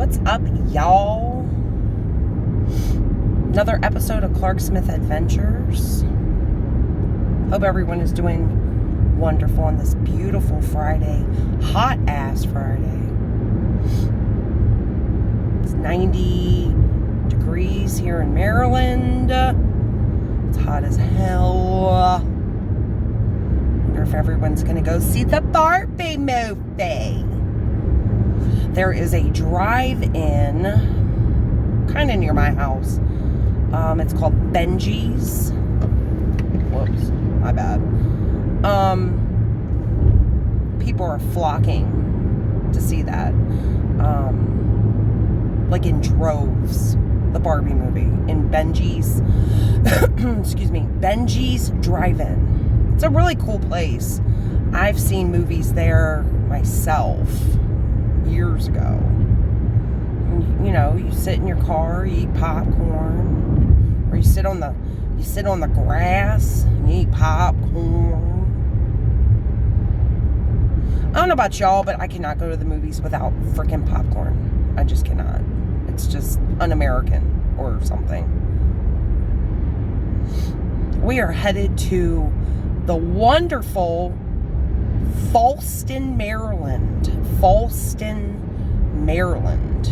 What's up, y'all? Another episode of Clark Smith Adventures. Hope everyone is doing wonderful on this beautiful Friday. Hot ass Friday. It's 90 degrees here in Maryland. It's hot as hell. Wonder if everyone's gonna go see the Barbie movie. There is a drive-in kind of near my house. It's called Benji's. Whoops, my bad. People are flocking to see that. Like in droves. The Barbie movie in Benji's. Excuse me, Benji's Drive-In. It's a really cool place. I've seen movies there myself years ago. You know, you sit in your car, you eat popcorn, or you sit on the grass and you eat popcorn. I don't know about y'all, but I cannot go to the movies without freaking popcorn. I just cannot. It's just un-American or something. We are headed to the wonderful Fallston, Maryland. Fallston, Maryland.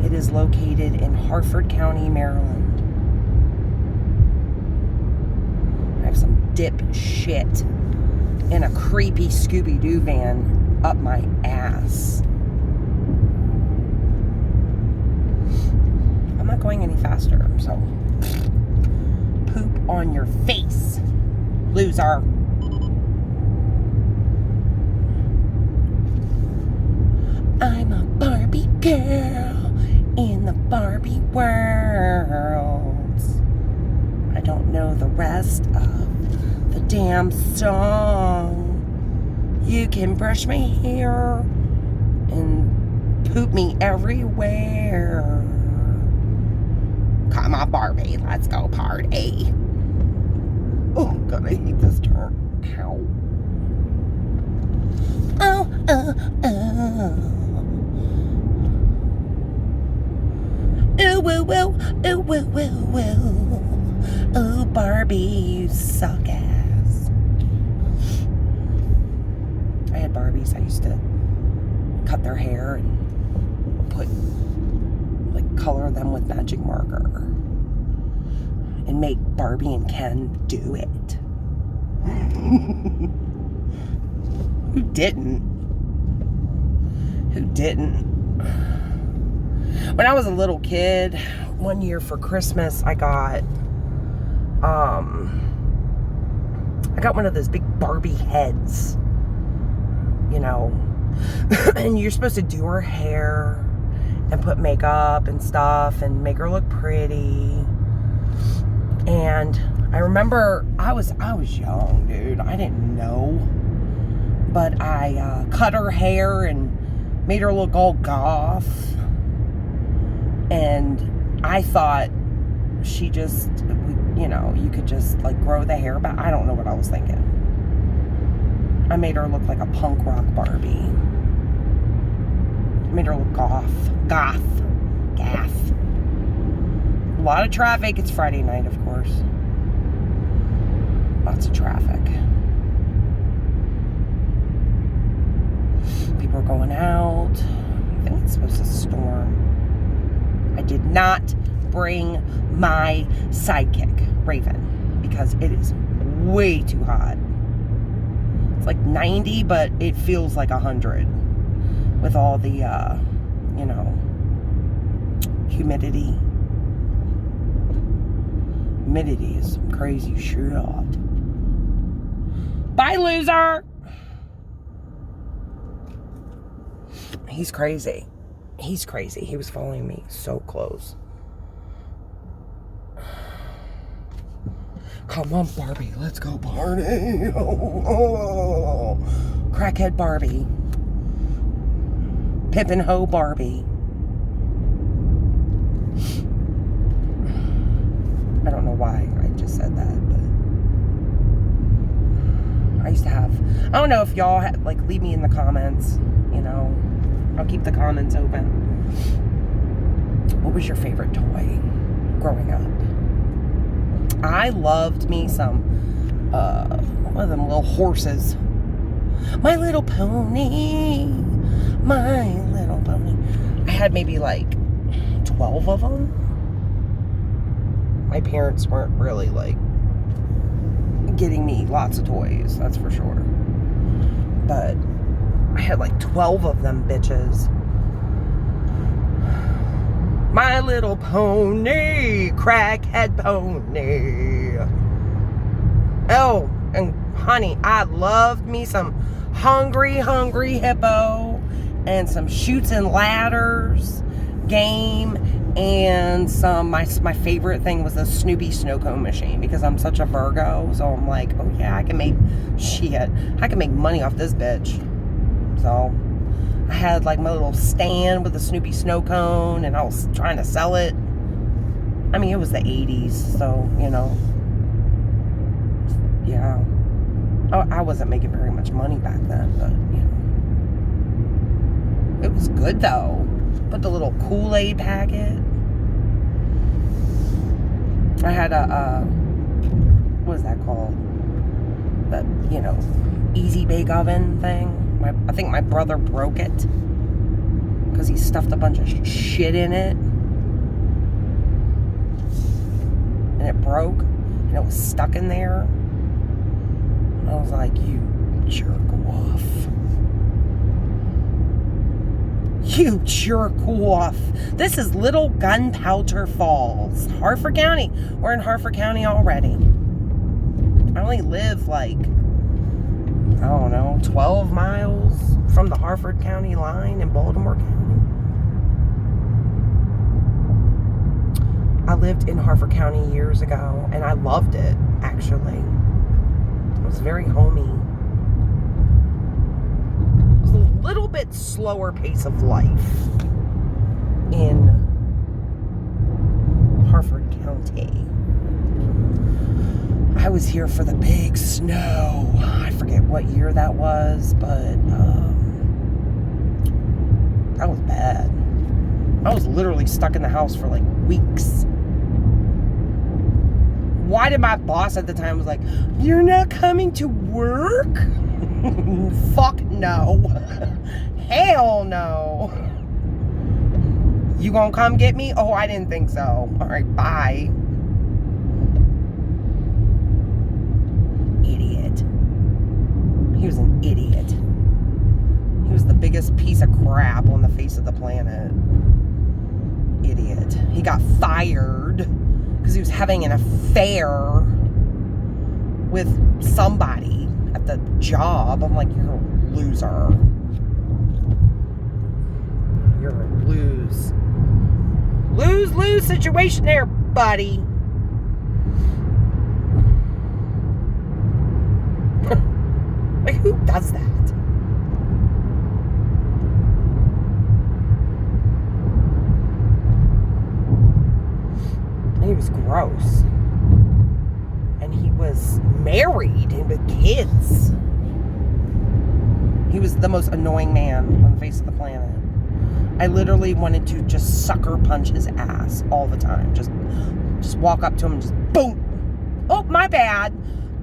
It is located in Harford County, Maryland. I have some dipshit in a creepy Scooby-Doo van up my ass. I'm not going any faster, so poop on your face, loser. I'm a Barbie girl in the Barbie world. I don't know the rest of the damn song. You can brush my hair and poop me everywhere. Come on, Barbie, let's go party. Oh, God, I hate this turn. Ow. Oh, oh, oh. Ooh, woo, woo, ooh, woo, woo, woo. Oh, Barbie, you suck ass. I had Barbies. I used to cut their hair and color them with magic marker and make Barbie and Ken do it. Who didn't? When I was a little kid, one year for Christmas, I got one of those big Barbie heads, you know, and you're supposed to do her hair and put makeup and stuff and make her look pretty. And I remember I was young, dude. I didn't know, but I cut her hair and made her look all goth. And I thought she just, you know, you could just like grow the hair back. I don't know what I was thinking. I made her look like a punk rock Barbie. Made her look goth. A lot of traffic. It's Friday night, of course. Lots of traffic. People are going out. I think it's supposed to storm. I did not bring my sidekick, Raven, because it is way too hot. It's like 90, but it feels like 100 with all the, you know, humidity. Humidity is some crazy shit. Bye, loser! He's crazy. He's crazy. He was following me so close. Come on, Barbie. Let's go party. Oh. Crackhead Barbie. Pimpin' Ho Barbie. I don't know why I just said that, but I I don't know if y'all like leave me in the comments. You know, I'll keep the comments open. What was your favorite toy growing up? I loved me some one of them little horses. My Little Pony. My Little Pony. I had maybe like 12 of them. My parents weren't really like getting me lots of toys, that's for sure. But I had like 12 of them bitches. My Little Pony, crackhead pony. Oh, and honey, I loved me some Hungry Hippo and some Chutes and Ladders game, and some, my favorite thing was the Snoopy snow cone machine, because I'm such a Virgo, so I'm like, oh yeah, I can make money off this bitch. So I had like my little stand with the Snoopy snow cone, and I was trying to sell it. I mean, it was the 80s, so, you know, yeah. Oh, I wasn't making very much money back then, but, you know. It was good, though. Put the little Kool-Aid packet. I had a, what is that called? The, you know, easy bake oven thing. I think my brother broke it because he stuffed a bunch of shit in it. And it broke. And it was stuck in there. And I was like, you jerk off. You jerk off. This is Little Gunpowder Falls, Harford County. We're in Harford County already. I only live like, I don't know, 12 miles from the Harford County line in Baltimore County. I lived in Harford County years ago, and I loved it, actually. It was very homey. It was a little bit slower pace of life in Harford County. I was here for the big snow. I forget what year that was, but that was bad. I was literally stuck in the house for like weeks. Why did my boss at the time was like, you're not coming to work? Fuck no. Hell no. You gonna come get me? Oh, I didn't think so. All right, bye. Idiot. He was an idiot. He was the biggest piece of crap on the face of the planet. Idiot. He got fired because he was having an affair with somebody at the job. I'm like, you're a loser. You're a lose situation there, buddy. Like, who does that? And he was gross. And he was married and with kids. He was the most annoying man on the face of the planet. I literally wanted to just sucker punch his ass all the time. Just walk up to him and just boom. Oh, my bad.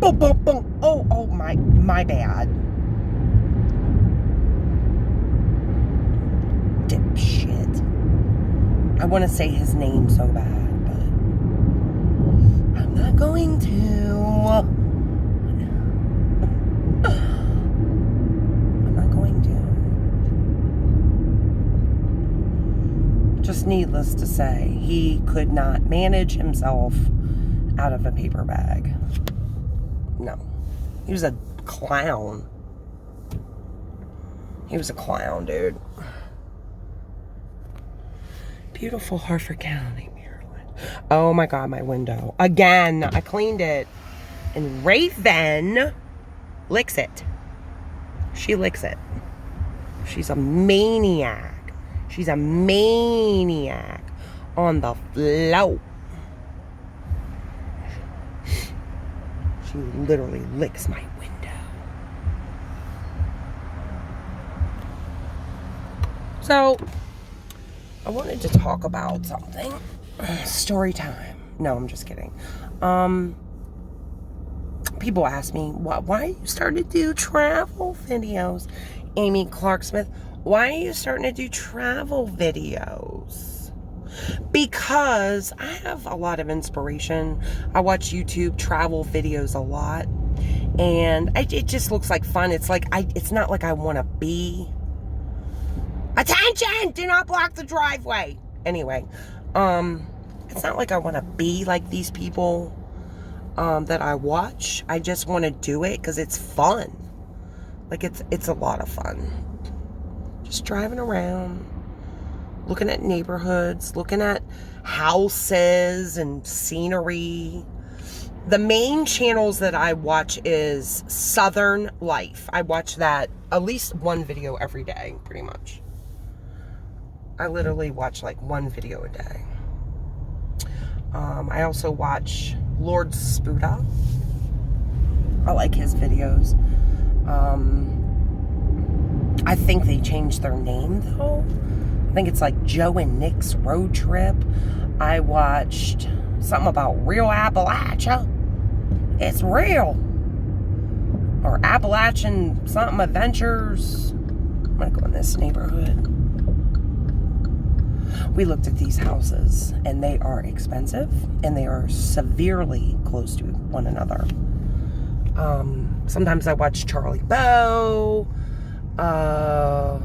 Boom, boom, boom. Oh, my bad. Dipshit. I want to say his name so bad, but I'm not going to. I'm not going to. Just needless to say, he could not manage himself out of a paper bag. No. He was a clown. He was a clown, dude. Beautiful Harford County, Maryland. Oh my God, my window. Again, I cleaned it. And Raven licks it. She licks it. She's a maniac. She's a maniac on the floor. She literally licks my window. So, I wanted to talk about something. Story time. No, I'm just kidding. People ask me, why you starting to do travel videos? Amy Clark Smith, why are you starting to do travel videos? Because I have a lot of inspiration. I watch YouTube travel videos a lot. And it just looks like fun. It's like, it's not like I want to be. Attention! Do not block the driveway. Anyway, it's not like I want to be like these people that I watch. I just want to do it because it's fun. Like, it's a lot of fun. Just driving around, looking at neighborhoods, looking at houses and scenery. The main channels that I watch is Southern Life. I watch that at least one video every day, pretty much. I literally watch like one video a day. I also watch Lord Spuda. I like his videos. I think they changed their name though. I think it's like Joe and Nick's Road Trip. I watched something about Real Appalachia. It's real. Or Appalachian something adventures. I'm gonna go in this neighborhood. We looked at these houses and they are expensive and they are severely close to one another. Sometimes I watch Charlie Bow. Oh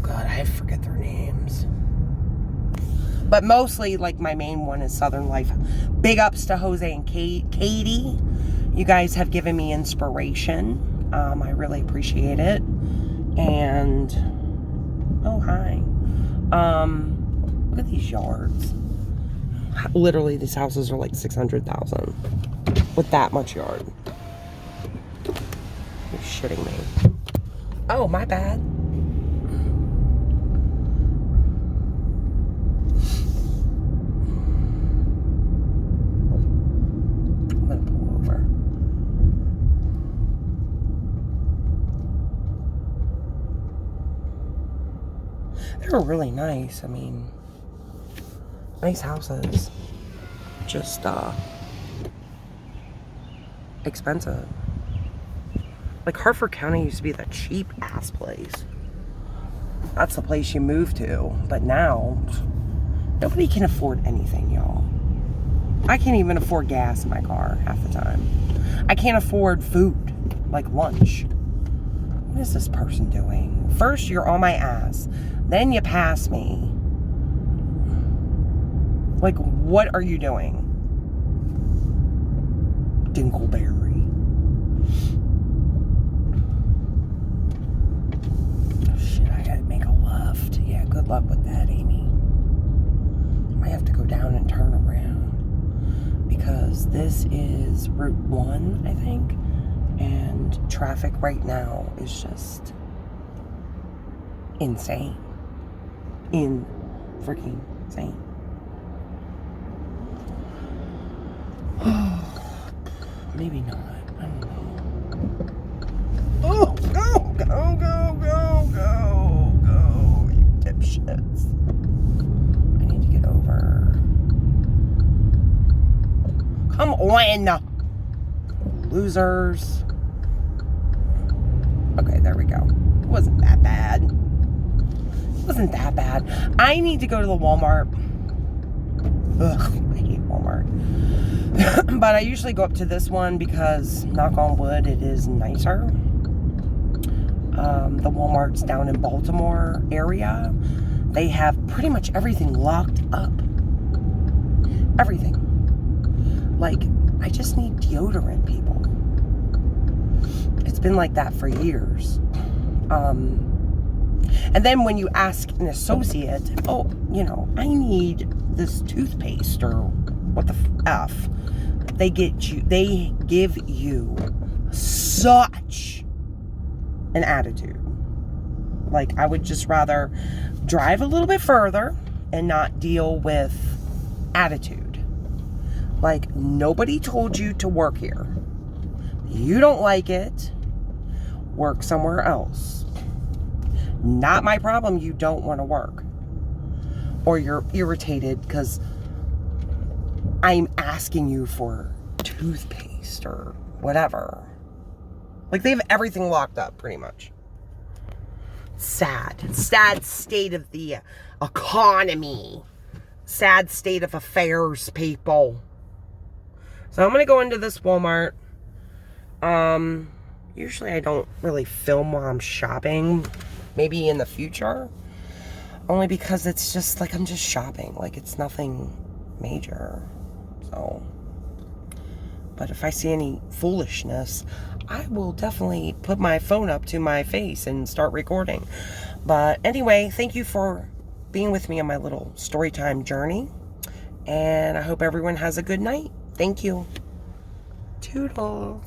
God, I forget their names. But mostly, like, my main one is Southern Life. Big ups to Jose and Katie. You guys have given me inspiration. I really appreciate it. And, oh, hi. Look at these yards. Literally, these houses are like 600,000 with that much yard. You're shitting me. Oh, my bad. I'm gonna pull over. They're really nice. I mean, nice houses. Just, expensive. Like, Harford County used to be the cheap ass place. That's the place you move to. But now, nobody can afford anything, y'all. I can't even afford gas in my car half the time. I can't afford food, like lunch. What is this person doing? First, you're on my ass. Then you pass me. Like, what are you doing? Dingleberry. Oh, shit, I gotta make a left. Yeah, good luck with that, Amy. I have to go down and turn around. Because this is Route 1, I think. And traffic right now is just insane. Freaking insane. Maybe not. I don't know. Oh, go, you dipshits. I need to get over. Come on, losers. Okay, there we go. It wasn't that bad. I need to go to the Walmart. Ugh, I hate Walmart. But I usually go up to this one because, knock on wood, it is nicer. The Walmart's down in Baltimore area. They have pretty much everything locked up. Everything. Like, I just need deodorant, people. It's been like that for years. And then when you ask an associate, oh, you know, I need this toothpaste or what the F, they give you such an attitude. Like, I would just rather drive a little bit further and not deal with attitude. Like, nobody told you to work here. You don't like it, work somewhere else. Not my problem you don't want to work. Or you're irritated because I'm asking you for toothpaste or whatever. Like, they have everything locked up, pretty much. Sad. Sad state of the economy. Sad state of affairs, people. So I'm going to go into this Walmart. Usually I don't really film while I'm shopping. Maybe in the future. Only because it's just like I'm just shopping. Like, it's nothing major. So, but if I see any foolishness, I will definitely put my phone up to my face and start recording. But anyway, thank you for being with me on my little story time journey. And I hope everyone has a good night. Thank you. Toodles.